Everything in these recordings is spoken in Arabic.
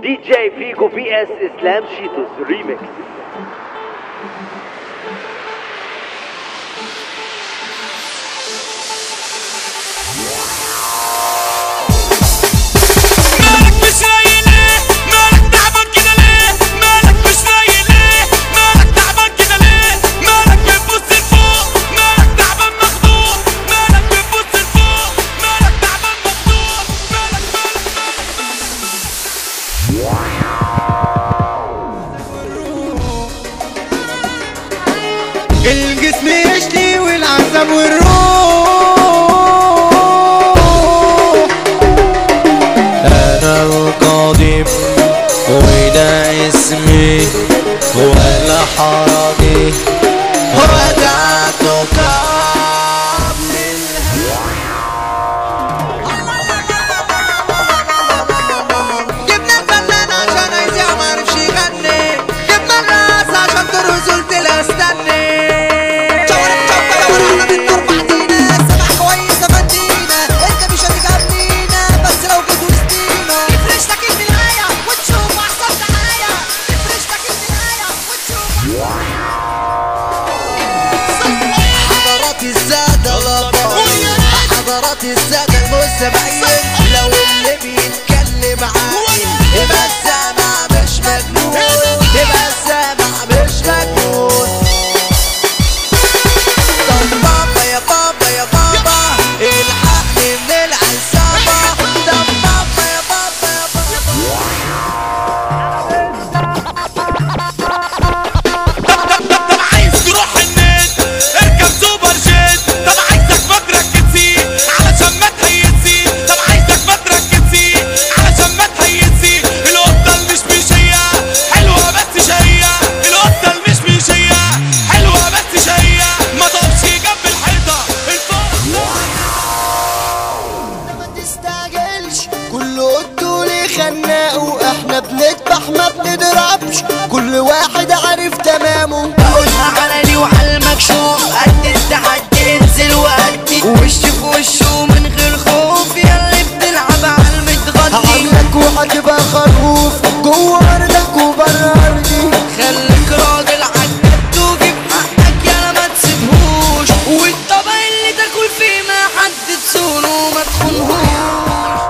دي جي فيجو في اس اسلام شيتوس ريميكس. الجسم يشلي والعذاب والروح، أنا القديم وده اسمي ولا حرامي ودعتك قبل جبنا الفنان عشان يذيع معرفش يغني، جبنا الناس عشان ترقص قلت لا استني. حضرات السادة المستمعين، لو اللي بيتكلم عني يبقى السامع مش مجنون، يبقى السامع مش مجنون. طب بابا يا بابا يا بابا الحقني من العصابة، طب بابا يا بابا يا بابا. طب عايز تروح النت اركب سوبر جيت، طب عايزك ما تركزي علشان ما تهيسي، طب عايزك ما تركزي علشان ما تهيسي. القطة المشمشية حلوة بس شقية، القطة المشمشية حلوة بس شقية، ما تقفش جنب الحيطة ما تستعجلش، كل قطه ليه خناق واحنا بنذبح ما بنضربش، كل واحد عارف تمامه. بقولها علني وعلى المكشوف، قد التحدي انزل وقدي وش في وشه من غير خوف، ياللي بتلعب على المتغطي هعملك وهتبقى خروف جوه ارضك وبره ارضي. خليك راجل عالجد وجيب حقك يالا ما تسيبهوش، والطبق اللي تاكل فيه ما حد تصونه وما تخونهوش.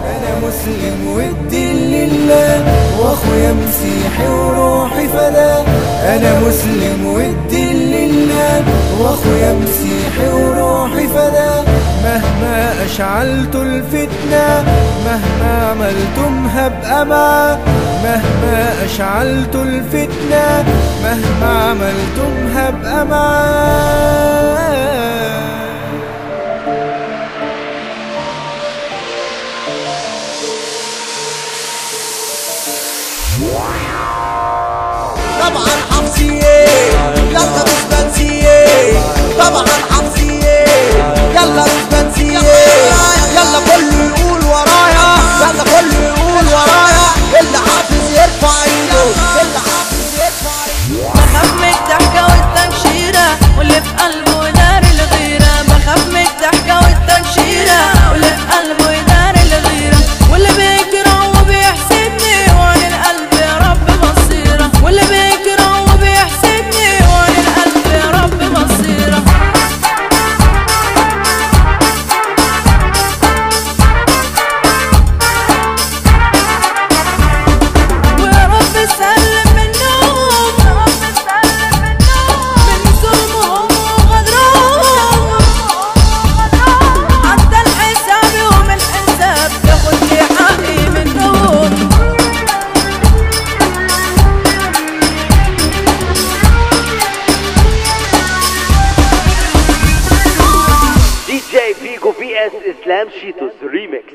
أنا مسلم والدين لله وأخويا مسيحي وروحي فداه، أنا مسلم والدين لله وأخويا مسيحي وروحي فداه. مهما أشعلتوا الفتنة مهما عملتم هبقى معاه، مهما أشعلتوا الفتنة مهما عملتم هبقى معاه. طبعا حفظيه يلا مش بنسيه، طبعا حفظيه يلا مش بنسيه، يلا كله يقول ورايا، يلا كله يقول ورايا، اللي حافظ يرفع ايده، اللي حافظ يرفع ايده. بخاف من الضحكة والتنشيرة واللي في قلبه دار الغيرة، بخاف من الضحكة والتنشيرة واللي في قلبه دار الغيرة، واللي بيكره وبيحسدني وعن القلب يا رب مصيرة، واللي بيكره وبيحسدني وعن القلب يا رب مصيرة. ويا رب سلم منهم، من ظلمهم وغدرهم، حتى الحساب يوم الحساب تاخد لي حقي منهم. دي جي فيجو في اس اسلام شيتوس ريميكس.